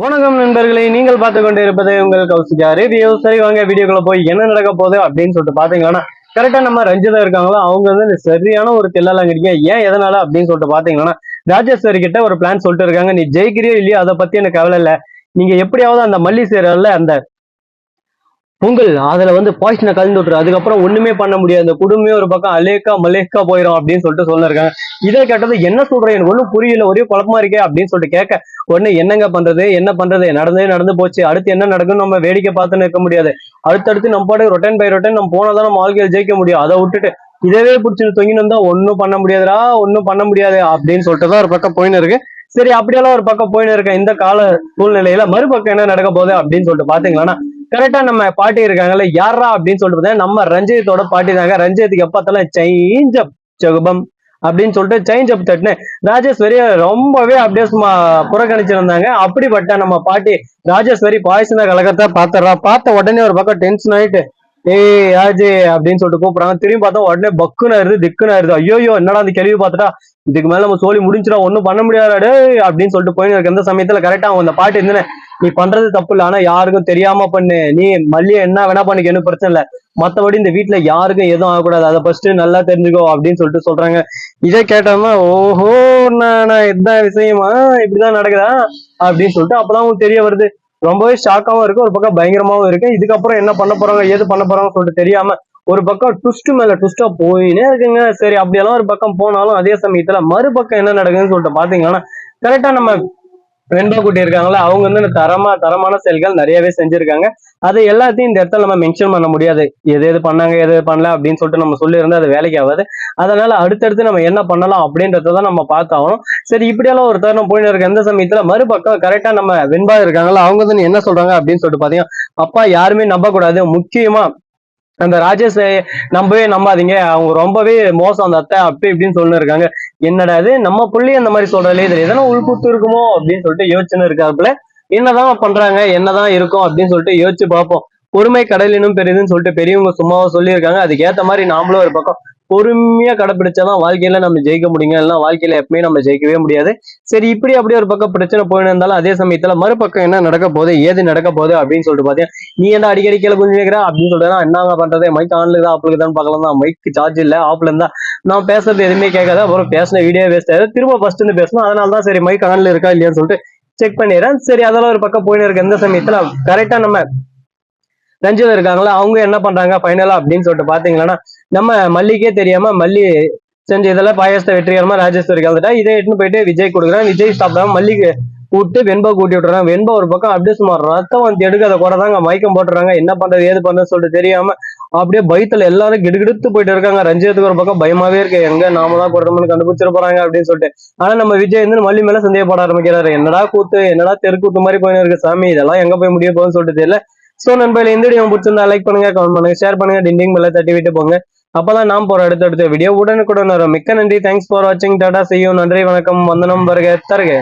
வணக்கம் நண்பர்களே, நீங்கள் பார்த்து கொண்டு இருப்பது உங்கள் கௌசிகா ரிவ்யூ. சரி வாங்க வீடியோக்குள்ள போய் என்ன நடக்க போகுது அப்படின்னு சொல்லிட்டு பாத்தீங்கன்னா, கரெக்டா நம்ம ரஞ்சிதா இருக்காங்களோ அவங்க வந்து சரியான ஒரு தில்லாலங்கடிங்க. ஏன் எதனால அப்படின்னு சொல்லிட்டு பாத்தீங்கன்னா, ராஜேஸ்வரி கிட்ட ஒரு பிளான் சொல்லிட்டு இருக்காங்க. நீ ஜெயிக்கிறியோ இல்லையோ அதை பத்தி எனக்கு கவலை இல்ல, நீங்க எப்படியாவது அந்த மல்லி சேரல்ல அந்த பொங்கல் அதுல வந்து பாய்ச்சனை கலந்து விட்டுரு, அதுக்கப்புறம் ஒண்ணுமே பண்ண முடியாது, அந்த குடும்பமே ஒரு பக்கம் அலேக்கா மலேக்கா போயிடும் அப்படின்னு சொல்லிட்டு சொல்லிருக்காங்க. இதை கேட்டது என்ன சொல்றேன், எனக்கு ஒன்றும் புரியல, ஒரே குழப்பமா இருக்கே அப்படின்னு சொல்லிட்டு கேட்க உடனே என்னங்க பண்றது, என்ன பண்றது, நடந்தே நடந்து போச்சு, அடுத்து என்ன நடக்குன்னு நம்ம வேடிக்கை பார்த்துன்னு இருக்க முடியாது, அடுத்தடுத்து நம்ம பாட்டு ரொட்டன் பை ரொட்டன் நம்ம போனதான் நம்ம வாழ்க்கையில் ஜெயிக்க முடியும், அதை விட்டுட்டு இதவே பிடிச்சிட்டு தொங்கின்னு இருந்தா ஒன்னும் பண்ண முடியாதுடா, ஒன்னும் பண்ண முடியாது அப்படின்னு சொல்லிட்டு தான் ஒரு பக்கம் போயின்னு இருக்கு. சரி அப்படியெல்லாம் ஒரு பக்கம் போயின்னு இருக்க இந்த கால சூழ்நிலையில மறுபக்கம் என்ன நடக்க போகுது அப்படின்னு சொல்லிட்டு பாத்தீங்கன்னா, கரெக்டா நம்ம பாட்டி இருக்காங்கல்ல, யாரா அப்படின்னு சொல்லிட்டு பார்த்தா நம்ம ரஞ்சிதத்தோட பாட்டி தாங்க. ரஞ்சித்துக்கு எப்பத்தாலும் சேஞ்ச் அப் ஜகுபம் அப்படின்னு சொல்லிட்டு சேஞ்ச் அப் தட்டுன்னு ராஜேஸ்வரி ரொம்பவே அப்படியே சும்மா புறக்கணிச்சிருந்தாங்க. அப்படிப்பட்ட நம்ம பாட்டி ராஜேஸ்வரி பாய்சன கலகத்தை பாத்துறா. பார்த்த உடனே ஒரு பக்கம் டென்ஷன் ஆயிட்டு, ஏய் ராஜே அப்படின்னு சொல்லிட்டு கூப்பிடுறாங்க. திரும்பி பார்த்தா உடனே பக்குன்னு ஆயிருது, திக்குன்னு ஆயிருது. ஐயோ என்னடா அந்த கேள்வி பார்த்துட்டா, இதுக்கு மேல நம்ம சோழி முடிஞ்சிடா, ஒன்னும் பண்ண முடியாதே அப்படின்னு சொல்லிட்டு போயின்னு இருக்க இந்த சமயத்துல கரெக்டா அவங்க அந்த பாட்டு இருந்துன்னு, நீ பண்றது தப்பு இல்லை, ஆனா யாருக்கும் தெரியாம பண்ணு, நீ மல்லிய என்ன வேணா பண்ணிக்க, எனக்கு பிரச்சனை இல்லை, மத்தபடி இந்த வீட்டுல யாருக்கும் எதுவும் ஆகக்கூடாது, அதை ஃபர்ஸ்ட் நல்லா தெரிஞ்சுக்கோ அப்படின்னு சொல்லிட்டு சொல்றாங்க. இதை கேட்டோம்னா ஓஹோ, நான் இதுதான் விஷயமா, இப்படிதான் நடக்குதா அப்படின்னு சொல்லிட்டு அப்பதான் உங்களுக்கு தெரிய வருது. ரொம்பவே ஷாக்காவும் இருக்கு, ஒரு பக்கம் பயங்கரமாவும் இருக்கு. இதுக்கப்புறம் என்ன பண்ண போறாங்க, ஏது பண்ண போறாங்கன்னு சொல்லிட்டு தெரியாம ஒரு பக்கம் ட்விஸ்ட் மேல ட்விஸ்டா போயினே இருக்குங்க. சரி அப்படியெல்லாம் ஒரு பக்கம் போனாலும் அதே சமயத்துல மறுபக்கம் என்ன நடக்குதுன்னு சொல்லிட்டு பாத்தீங்கன்னா, கரெக்டா நம்ம வெண்பா குட்டி இருக்காங்களா, அவங்க வந்து தரமான செயல்கள் நிறையவே செஞ்சிருக்காங்க. அது எல்லாத்தையும் இந்த இடத்துல நம்ம மென்ஷன் பண்ண முடியாது, எது எது பண்ணாங்க எது பண்ணல அப்படின்னு சொல்லிட்டு நம்ம சொல்லியிருந்தா அது வேலைக்கு ஆகாது. அதனால அடுத்தடுத்து நம்ம என்ன பண்ணலாம் அப்படின்றதான் நம்ம பார்த்தாகணும். சரி இப்படியெல்லாம் ஒரு தருணம் போயின்னு இருக்க எந்த சமயத்துல மறுபக்கம் கரெக்டா நம்ம வெண்பா இருக்காங்களா, அவங்க வந்து என்ன சொல்றாங்க அப்படின்னு சொல்லிட்டு பாத்தீங்கன்னா, அப்பா யாருமே நம்ப கூடாது, முக்கியமா அந்த ராஜேஷ் நம்பவே நம்பாதீங்க, அவங்க ரொம்பவே மோசம் அந்த அத்தை அப்படி இப்படின்னு சொல்லி இருக்காங்க. என்னடா இது நம்ம புள்ளி அந்த மாதிரி சொல்றாலே, இதுல எதனா உள்குத்து இருக்குமோ அப்படின்னு சொல்லிட்டு யோசிச்சுன்னு இருக்காப்புல. என்னதான் பண்றாங்க என்னதான் இருக்கும் அப்படின்னு சொல்லிட்டு யோசிச்சு பார்ப்போம். பொறுமை கடலினும் பெரிதுன்னு சொல்லிட்டு பெரியவங்க சும்மாவா சொல்லியிருக்காங்க. அதுக்கு ஏத்த மாதிரி நாமளும் ஒரு பக்கம் பொறுமையா கடைப்பிடிச்சாதான் வாழ்க்கையில நம்ம ஜெயிக்க முடியுங்க, இல்லைன்னா வாழ்க்கையில எப்பவுமே நம்ம ஜெயிக்கவே முடியாது. சரி இப்படி அப்படியே ஒரு பக்கம் பிரச்சனை போயின்னு இருந்தாலும் அதே சமயத்துல மறுபக்கம் என்ன நடக்க போகுது ஏது நடக்க போகுது அப்படின்னு சொல்லிட்டு பாத்தீங்கன்னா, நீ என்ன அடிக்கடி கீழே கொஞ்சம் கேட்கிறா அப்படின்னு சொல்லிட்டு என்னங்க பண்றது, மைக் ஆன்ல தான் ஆப்ல தான் பார்க்கலாம் தான், மைக் சார்ஜ் இல்ல ஆப்ல இருந்தா நான் பேசுறது எதுவுமே கேட்காத, அப்புறம் பேசின வீடியோ வேஸ்ட் ஆகுது, திரும்ப ஃபர்ஸ்ட் இருந்து பேசணும், அதனாலதான் சரி மைக் ஆன்ல இருக்கா இல்லையான்னு சொல்லிட்டு செக் பண்ணிடுறேன். சரி அதெல்லாம் ஒரு பக்கம் போயின்னு இருக்க எந்த சமயத்துல கரெக்டா நம்ம ரஞ்சிதா இருக்காங்களா, அவங்க என்ன பண்றாங்க ஃபைனலா அப்படின்னு சொல்லிட்டு பாத்தீங்கன்னா, நம்ம மல்லிக்கே தெரியாம மல்லி செஞ்சு இதெல்லாம் பாயசத்தை வெற்றிகரமா ராஜேஸ்வரிக்கு வந்துட்டா, இதை எடுத்துன்னு போயிட்டு விஜய் கொடுக்குறேன். விஜய் சாப்பிடாம மல்லிக்கு கூப்பிட்டு வெண்பா கூட்டி விட்டுறாங்க. வெண்பா ஒரு பக்கம் அப்படியே சும்மா ரத்தம் வந்து எடுக்காத கூட தாங்க மயக்கம் போட்டுறாங்க. என்ன பண்றது ஏது பண்றது சொல்லிட்டு தெரியாம அப்படியே பயத்துல எல்லாரும் கிடுகிடுத்து போயிட்டு இருக்காங்க. ரஞ்சிதத்துக்கு ஒரு பக்கம் பயமாவே இருக்கு, எங்க நாம தான் கொடுறோம்னு கண்டுபிடிச்சிட போறாங்க அப்படின்னு சொல்லிட்டு. ஆனா நம்ம விஜய் வந்து மல்லி மேல சந்தேகப்பட ஆரம்பிக்கிறாரு. என்னடா கூத்து, என்னடா தெருக்கூத்து மாதிரி போயின்னு இருக்கு சாமி, இதெல்லாம் எங்க போய் முடிய போகுதுன்னு சொல்லிட்டு தெரியல. சோ நண்பர்களே, இந்த வீடியோ பிடிச்சிருந்தா லைக் பண்ணுங்க, கமெண்ட் பண்ணுங்க, ஷேர் பண்ணுங்க, டிண்டிங் பெல்ல தட்டி விட்டு போங்க. அப்பதான் நாம் போற அடுத்த வீடியோ உடனுக்குடன் வரும். மிக்க நன்றி, தேங்க்ஸ் ஃபார் வாட்சிங், டாடா, see you, நன்றி, வணக்கம், வந்தனம், வருக தருக.